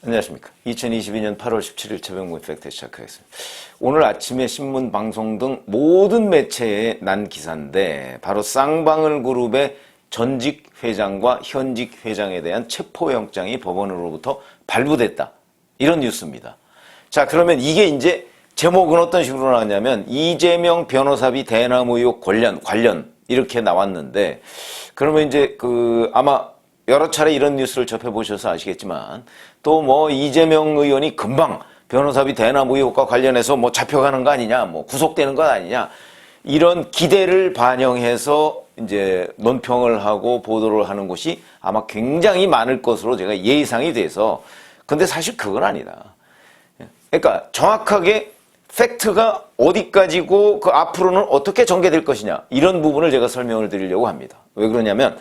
안녕하십니까. 2022년 8월 17일 최병무 팩트 시작하겠습니다. 오늘 아침에 신문, 방송 등 모든 매체에 난 기사인데 바로 쌍방울 그룹의 전직 회장과 현직 회장에 대한 체포영장이 법원으로부터 발부됐다. 이런 뉴스입니다. 자, 그러면 이게 이제 제목은 어떤 식으로 나왔냐면 이재명 변호사비 대남 의혹 관련 이렇게 나왔는데, 그러면 이제 아마 여러 차례 이런 뉴스를 접해보셔서 아시겠지만 또 뭐 이재명 의원이 금방 변호사비 대남 의혹과 관련해서 뭐 잡혀가는 거 아니냐, 뭐 구속되는 거 아니냐, 이런 기대를 반영해서 이제 논평을 하고 보도를 하는 곳이 아마 굉장히 많을 것으로 제가 예상이 돼서. 근데 사실 그건 아니다. 그러니까 정확하게 팩트가 어디까지고 그 앞으로는 어떻게 전개될 것이냐, 이런 부분을 제가 설명을 드리려고 합니다. 왜 그러냐면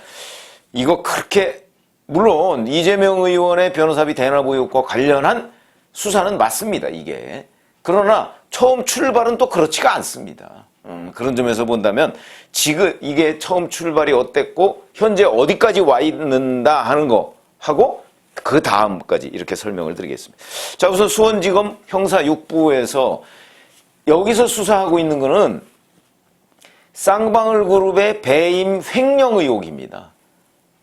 이거 그렇게, 물론 이재명 의원의 변호사비 대납 의혹과 관련한 수사는 맞습니다, 이게. 그러나 처음 출발은 또 그렇지가 않습니다. 그런 점에서 본다면 지금 이게 처음 출발이 어땠고 현재 어디까지 와 있는다 하는 거 하고 그 다음까지 이렇게 설명을 드리겠습니다. 자, 우선 수원지검 형사 6부에서 여기서 수사하고 있는 거는 쌍방울 그룹의 배임 횡령 의혹입니다.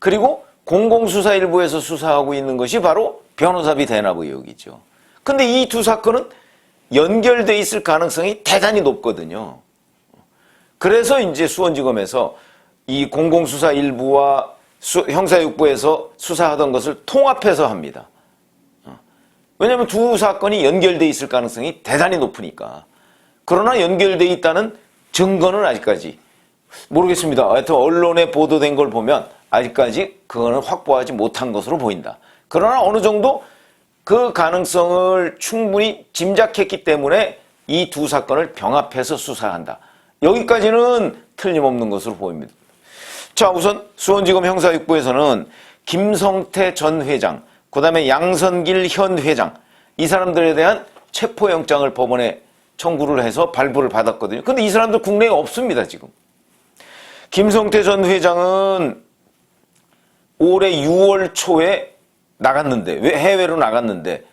그리고 공공수사일부에서 수사하고 있는 것이 바로 변호사비 대납 의혹이죠. 근데 이 두 사건은 연결돼 있을 가능성이 대단히 높거든요. 그래서 이제 수원지검에서 이 공공수사일부와 형사6부에서 수사하던 것을 통합해서 합니다. 왜냐하면 두 사건이 연결돼 있을 가능성이 대단히 높으니까. 그러나 연결돼 있다는 증거는 아직까지 모르겠습니다. 하여튼 언론에 보도된 걸 보면 아직까지 그거는 확보하지 못한 것으로 보인다. 그러나 어느 정도 그 가능성을 충분히 짐작했기 때문에 이 두 사건을 병합해서 수사한다. 여기까지는 틀림없는 것으로 보입니다. 자, 우선 수원지검 형사6부에서는 김성태 전 회장, 그 다음에 양선길 현 회장, 이 사람들에 대한 체포영장을 법원에 청구를 해서 발부를 받았거든요. 근데 이 사람들 국내에 없습니다, 지금. 김성태 전 회장은 올해 6월 초에 나갔는데, 왜 해외로 나갔는데,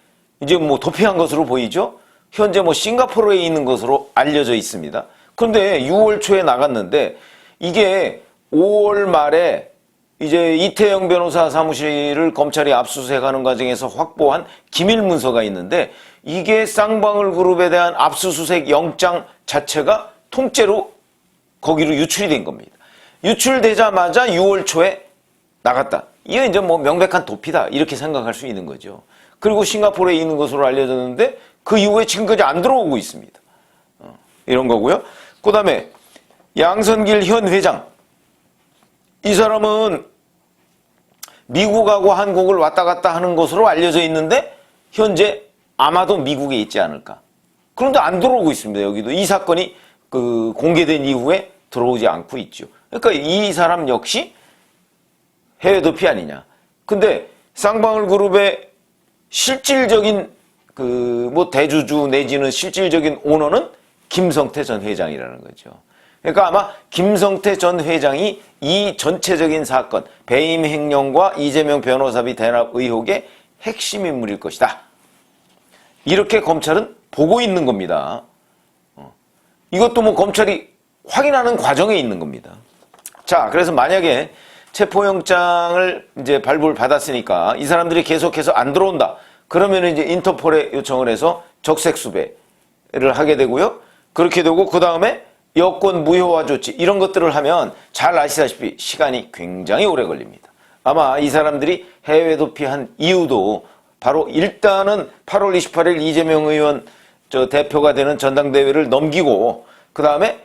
이제 뭐 도피한 것으로 보이죠? 현재 뭐 싱가포르에 있는 것으로 알려져 있습니다. 그런데 6월 초에 나갔는데, 이게 5월 말에 이제 이태영 변호사 사무실을 검찰이 압수수색하는 과정에서 확보한 기밀 문서가 있는데, 이게 쌍방울 그룹에 대한 압수수색 영장 자체가 통째로 거기로 유출이 된 겁니다. 유출되자마자 6월 초에 나갔다. 이게 이제 뭐 명백한 도피다, 이렇게 생각할 수 있는 거죠. 그리고 싱가포르에 있는 것으로 알려졌는데 그 이후에 지금까지 안 들어오고 있습니다. 이런 거고요. 그 다음에 양선길 현 회장, 이 사람은 미국하고 한국을 왔다 갔다 하는 것으로 알려져 있는데 현재 아마도 미국에 있지 않을까. 그런데 안 들어오고 있습니다. 여기도 이 사건이 공개된 이후에 들어오지 않고 있죠. 그러니까 이 사람 역시 해외 도피 아니냐. 근데 쌍방울 그룹의 실질적인 대주주 내지는 실질적인 오너는 김성태 전 회장이라는 거죠. 그러니까 아마 김성태 전 회장이 이 전체적인 사건, 배임 횡령과 이재명 변호사비 대납 의혹의 핵심 인물일 것이다. 이렇게 검찰은 보고 있는 겁니다. 이것도 뭐 검찰이 확인하는 과정에 있는 겁니다. 자, 그래서 만약에 체포영장을 이제 발부를 받았으니까 이 사람들이 계속해서 안 들어온다. 그러면 이제 인터폴에 요청을 해서 적색 수배를 하게 되고요. 그렇게 되고 그 다음에 여권 무효화 조치, 이런 것들을 하면 잘 아시다시피 시간이 굉장히 오래 걸립니다. 아마 이 사람들이 해외 도피한 이유도 바로 일단은 8월 28일 이재명 의원 대표가 되는 전당대회를 넘기고 그 다음에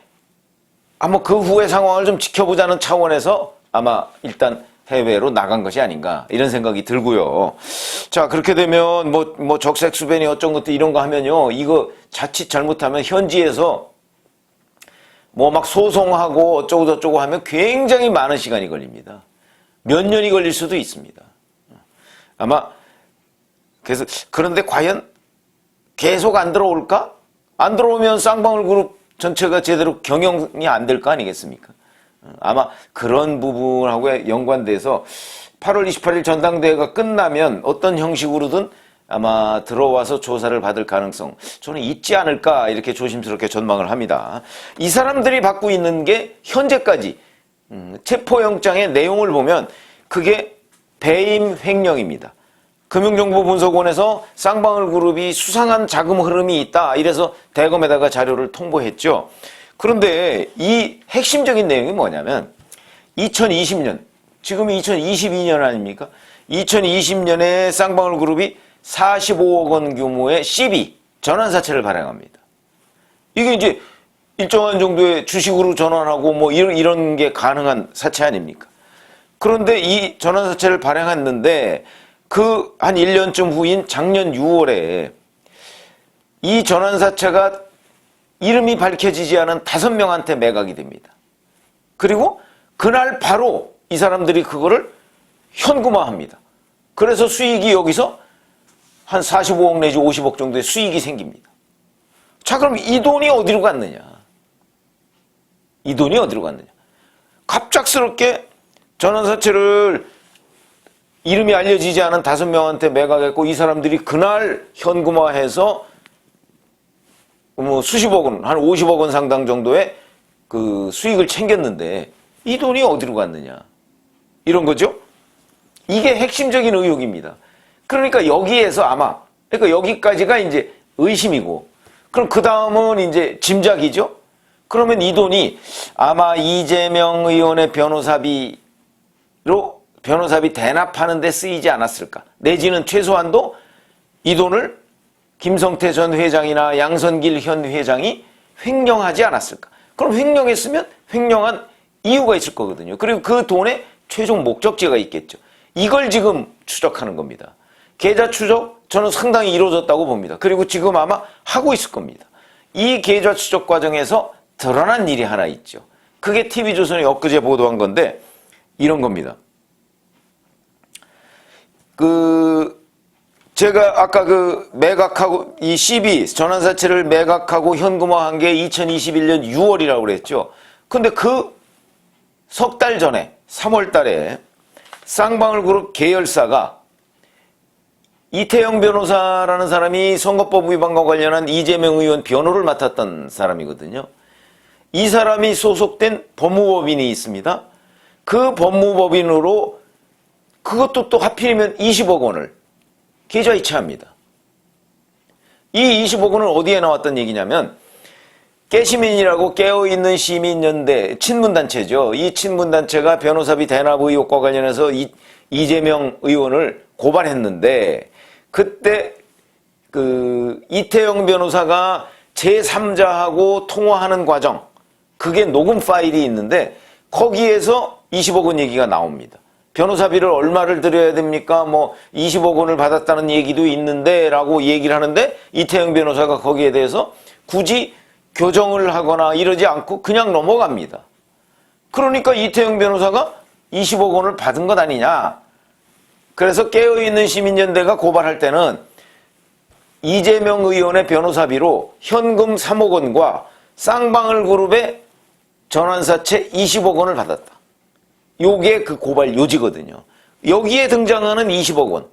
한번 그 후의 상황을 좀 지켜보자는 차원에서 아마 일단 해외로 나간 것이 아닌가, 이런 생각이 들고요. 자, 그렇게 되면 뭐 적색 수배니 어쩐 것도 이런 거 하면요, 이거 자칫 잘못하면 현지에서 뭐 막 소송하고 어쩌고 저쩌고 하면 굉장히 많은 시간이 걸립니다. 몇 년이 걸릴 수도 있습니다. 아마 그래서, 그런데 과연 계속 안 들어올까? 안 들어오면 쌍방울 그룹 전체가 제대로 경영이 안 될 거 아니겠습니까? 아마 그런 부분하고 연관돼서 8월 28일 전당대회가 끝나면 어떤 형식으로든 아마 들어와서 조사를 받을 가능성 저는 있지 않을까 이렇게 조심스럽게 전망을 합니다. 이 사람들이 받고 있는 게 현재까지 체포영장의 내용을 보면 그게 배임 횡령입니다. 금융정보분석원에서 쌍방울 그룹이 수상한 자금 흐름이 있다 이래서 대검에다가 자료를 통보했죠. 그런데 이 핵심적인 내용이 뭐냐면 2020년, 지금이 2022년 아닙니까? 2020년에 쌍방울 그룹이 45억 원 규모의 CB, 전환사채를 발행합니다. 이게 이제 일정한 정도의 주식으로 전환하고 뭐 이런 게 가능한 사채 아닙니까? 그런데 이 전환사채를 발행했는데 그 한 1년쯤 후인 작년 6월에 이 전환사채가 이름이 밝혀지지 않은 5명한테 매각이 됩니다. 그리고 그날 바로 이 사람들이 그거를 현금화합니다. 그래서 수익이 여기서 한 45억 내지 50억 정도의 수익이 생깁니다. 자, 그럼 이 돈이 어디로 갔느냐? 이 돈이 어디로 갔느냐? 갑작스럽게 전환사채를 이름이 알려지지 않은 5명한테 매각했고 이 사람들이 그날 현금화해서 뭐 수십억 원, 한 50억 원 상당 정도의 그 수익을 챙겼는데 이 돈이 어디로 갔느냐? 이런 거죠? 이게 핵심적인 의혹입니다. 그러니까 여기에서 아마, 그러니까 여기까지가 이제 의심이고, 그럼 그 다음은 이제 짐작이죠? 그러면 이 돈이 아마 이재명 의원의 변호사비 대납하는 데 쓰이지 않았을까? 내지는 최소한도 이 돈을 김성태 전 회장이나 양선길 현 회장이 횡령하지 않았을까? 그럼 횡령했으면 횡령한 이유가 있을 거거든요. 그리고 그 돈의 최종 목적지가 있겠죠. 이걸 지금 추적하는 겁니다. 계좌 추적 저는 상당히 이루어졌다고 봅니다. 그리고 지금 아마 하고 있을 겁니다. 이 계좌 추적 과정에서 드러난 일이 하나 있죠. 그게 TV조선이 엊그제 보도한 건데 이런 겁니다. 제가 아까 매각하고 이 CB 전환사채를 매각하고 현금화한 게 2021년 6월이라고 그랬죠. 근데 그 석 달 전에 3월 달에 쌍방울그룹 계열사가 이태영 변호사라는 사람이 선거법 위반과 관련한 이재명 의원 변호를 맡았던 사람이거든요. 이 사람이 소속된 법무법인이 있습니다. 그 법무법인으로 그것도 또 하필이면 20억 원을 계좌 이체합니다. 이 20억 원은 어디에 나왔던 얘기냐면 깨시민이라고 깨어있는 시민연대 친문단체죠. 이 친문단체가 변호사비 대납 의혹과 관련해서 이재명 의원을 고발했는데 그때 이태영 변호사가 제3자하고 통화하는 과정 그게 녹음 파일이 있는데 거기에서 20억 원 얘기가 나옵니다. 변호사비를 얼마를 드려야 됩니까? 뭐 20억 원을 받았다는 얘기도 있는데 라고 얘기를 하는데 이태영 변호사가 거기에 대해서 굳이 교정을 하거나 이러지 않고 그냥 넘어갑니다. 그러니까 이태영 변호사가 20억 원을 받은 것 아니냐. 그래서 깨어있는 시민연대가 고발할 때는 이재명 의원의 변호사비로 현금 3억 원과 쌍방울 그룹의 전환사채 20억 원을 받았다. 요게 그 고발 요지거든요. 여기에 등장하는 20억 원.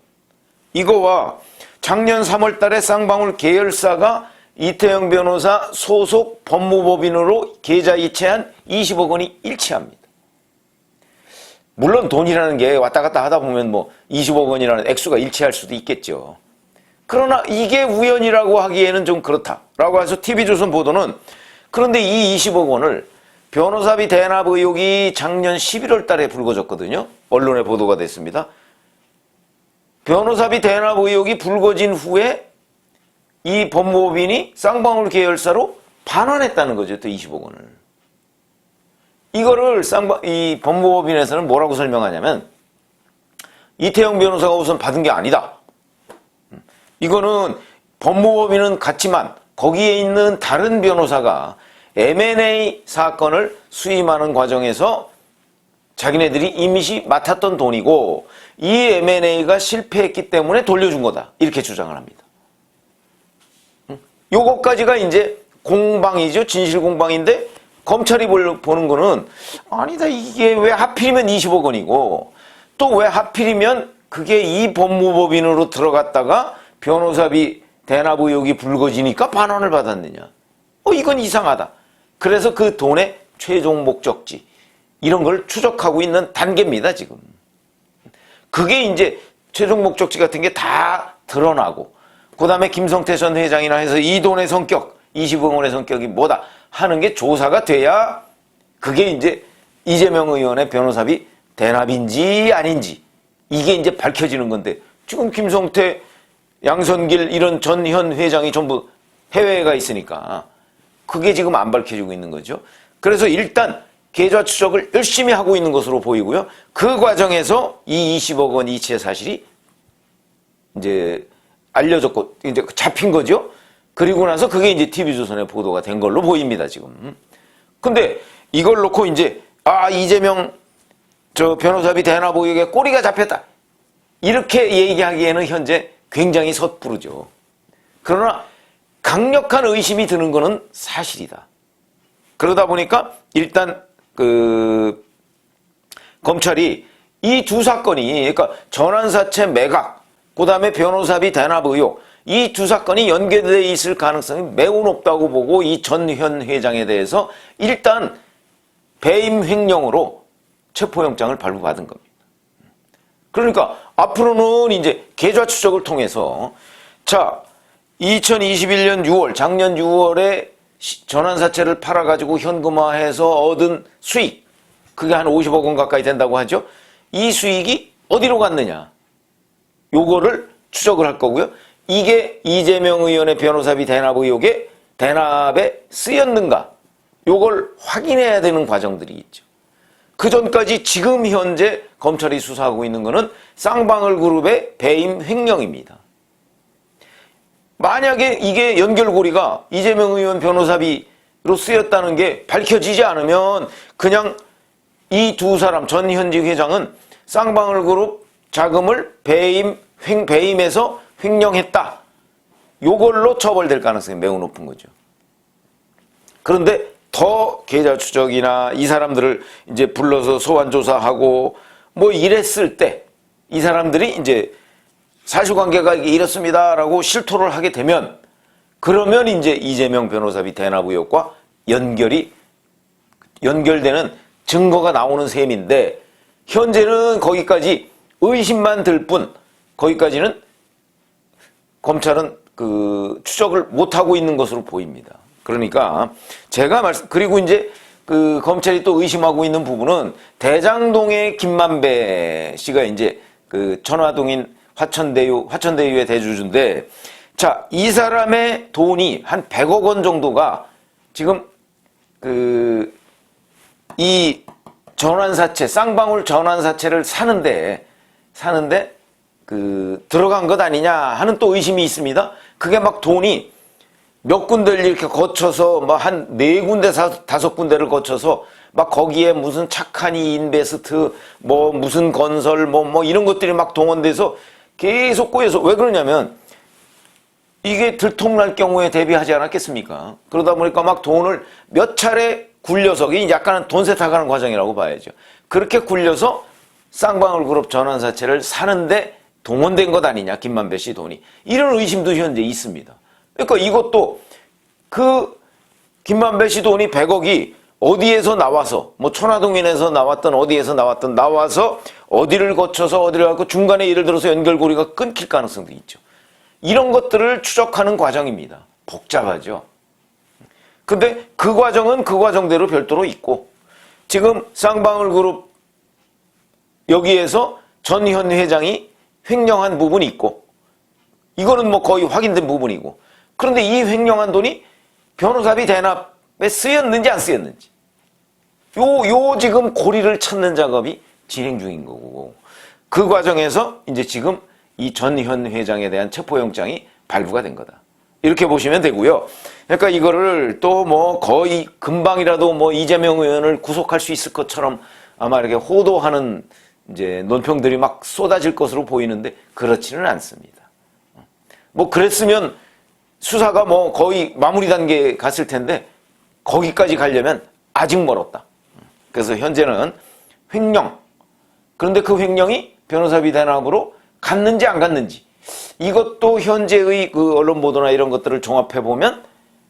이거와 작년 3월 달에 쌍방울 계열사가 이태영 변호사 소속 법무법인으로 계좌 이체한 20억 원이 일치합니다. 물론 돈이라는 게 왔다 갔다 하다 보면 뭐 20억 원이라는 액수가 일치할 수도 있겠죠. 그러나 이게 우연이라고 하기에는 좀 그렇다라고 해서 TV조선 보도는 그런데 이 20억 원을 변호사비 대납 의혹이 작년 11월 달에 불거졌거든요. 언론에 보도가 됐습니다. 변호사비 대납 의혹이 불거진 후에 이 법무법인이 쌍방울 계열사로 반환했다는 거죠. 또 20억 원을. 이거를 이 법무법인에서는 뭐라고 설명하냐면 이태영 변호사가 우선 받은 게 아니다. 이거는 법무법인은 같지만 거기에 있는 다른 변호사가 M&A 사건을 수임하는 과정에서 자기네들이 임시 맡았던 돈이고 이 M&A가 실패했기 때문에 돌려준 거다. 이렇게 주장을 합니다. 요것까지가 이제 공방이죠. 진실공방인데 검찰이 보는 거는 아니다. 이게 왜 하필이면 20억 원이고 또 왜 하필이면 그게 이 법무법인으로 들어갔다가 변호사비 대납 의혹이 불거지니까 반환을 받았느냐. 이건 이상하다. 그래서 그 돈의 최종 목적지 이런 걸 추적하고 있는 단계입니다, 지금. 그게 이제 최종 목적지 같은 게 다 드러나고 그 다음에 김성태 전 회장이나 해서 이 돈의 성격, 20억 원의 성격이 뭐다 하는 게 조사가 돼야 그게 이제 이재명 의원의 변호사비 대납인지 아닌지 이게 이제 밝혀지는 건데 지금 김성태, 양선길 이런 전현 회장이 전부 해외에 가 있으니까 그게 지금 안 밝혀지고 있는 거죠. 그래서 일단 계좌 추적을 열심히 하고 있는 것으로 보이고요. 그 과정에서 이 20억 원 이체 사실이 이제 알려졌고 이제 잡힌 거죠. 그리고 나서 그게 이제 TV조선에 보도가 된 걸로 보입니다, 지금. 근데 이걸 놓고 이제 이재명 저 변호사비 대납 의혹에 꼬리가 잡혔다. 이렇게 얘기하기에는 현재 굉장히 섣부르죠. 그러나 강력한 의심이 드는 것은 사실이다. 그러다 보니까 일단 검찰이 이 두 사건이 그러니까 전환사채 매각, 그다음에 변호사비 대납 의혹 이 두 사건이 연계되어 있을 가능성이 매우 높다고 보고 이 전현 회장에 대해서 일단 배임 횡령으로 체포영장을 발부받은 겁니다. 그러니까 앞으로는 이제 계좌 추적을 통해서 2021년 6월 작년 6월에 전환사채를 팔아가지고 현금화해서 얻은 수익 그게 한 50억 원 가까이 된다고 하죠. 이 수익이 어디로 갔느냐 요거를 추적을 할 거고요. 이게 이재명 의원의 변호사비 대납 의혹에 대납에 쓰였는가 요걸 확인해야 되는 과정들이 있죠. 그 전까지 지금 현재 검찰이 수사하고 있는 것은 쌍방울 그룹의 배임 횡령입니다. 만약에 이게 연결고리가 이재명 의원 변호사비로 쓰였다는 게 밝혀지지 않으면 그냥 이 두 사람 전현직 회장은 쌍방울 그룹 자금을 배임해서 횡령했다. 요걸로 처벌될 가능성이 매우 높은 거죠. 그런데 더 계좌 추적이나 이 사람들을 이제 불러서 소환 조사하고 뭐 이랬을 때 이 사람들이 이제 사실관계가 이렇습니다라고 실토를 하게 되면 그러면 이제 이재명 변호사비 대납 의혹과 연결되는 증거가 나오는 셈인데 현재는 거기까지 의심만 들 뿐 거기까지는 검찰은 추적을 못하고 있는 것으로 보입니다. 그러니까 제가 그리고 이제 검찰이 또 의심하고 있는 부분은 대장동의 김만배 씨가 이제 천화동인 화천대유의 대주주인데 이 사람의 돈이 한 100억 원 정도가 지금 이 전환사채 쌍방울 전환사채를 사는데 들어간 것 아니냐 하는 또 의심이 있습니다. 그게 막 돈이 몇 군데를 이렇게 거쳐서 막 한 4군데, 5군데를 거쳐서 막 거기에 무슨 착한이 인베스트, 뭐 무슨 건설, 뭐 이런 것들이 막 동원돼서 계속 꼬여서 왜 그러냐면 이게 들통날 경우에 대비하지 않았겠습니까? 그러다 보니까 막 돈을 몇 차례 굴려서 이게 약간은 돈 세탁하는 과정이라고 봐야죠. 그렇게 굴려서 쌍방울 그룹 전환사채를 사는데 동원된 것 아니냐, 김만배 씨 돈이. 이런 의심도 현재 있습니다. 그러니까 이것도 김만배 씨 돈이 100억이 어디에서 나와서 뭐 천화동인에서 나왔던 어디에서 나왔던 나와서 어디를 거쳐서 어디를 갖고 중간에 예를 들어서 연결고리가 끊길 가능성도 있죠. 이런 것들을 추적하는 과정입니다. 복잡하죠. 근데 그 과정은 그 과정대로 별도로 있고 지금 쌍방울 그룹 여기에서 전현 회장이 횡령한 부분이 있고 이거는 뭐 거의 확인된 부분이고 그런데 이 횡령한 돈이 변호사비 대납에 쓰였는지 안 쓰였는지 요 지금 고리를 찾는 작업이 진행 중인 거고 그 과정에서 이제 지금 이 전현 회장에 대한 체포영장이 발부가 된 거다. 이렇게 보시면 되고요. 그러니까 이거를 또 뭐 거의 금방이라도 뭐 이재명 의원을 구속할 수 있을 것처럼 아마 이렇게 호도하는 이제 논평들이 막 쏟아질 것으로 보이는데 그렇지는 않습니다. 뭐 그랬으면 수사가 뭐 거의 마무리 단계에 갔을 텐데 거기까지 가려면 아직 멀었다. 그래서 현재는 횡령. 그런데 그 횡령이 변호사비 대납으로 갔는지 안 갔는지 이것도 현재의 그 언론 보도나 이런 것들을 종합해 보면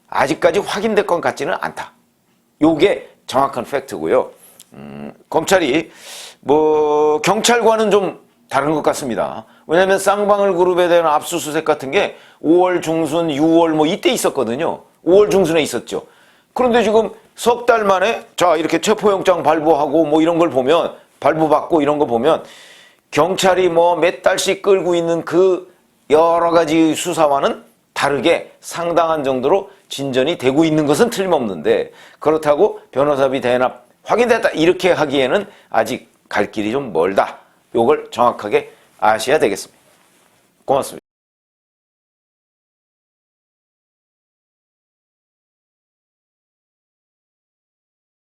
아직까지 확인될 것 같지는 않다. 요게 정확한 팩트고요. 검찰이 경찰과는 좀 다른 것 같습니다. 왜냐하면 쌍방울 그룹에 대한 압수수색 같은 게 5월 중순, 6월 이때 있었거든요. 5월 중순에 있었죠. 그런데 지금 석 달 만에 자 이렇게 체포영장 발부하고 이런 걸 보면 발부받고 이런 거 보면 경찰이 몇 달씩 끌고 있는 그 여러 가지 수사와는 다르게 상당한 정도로 진전이 되고 있는 것은 틀림없는데 그렇다고 변호사비 대납 확인됐다 이렇게 하기에는 아직 갈 길이 좀 멀다. 요걸 정확하게 아셔야 되겠습니다. 고맙습니다.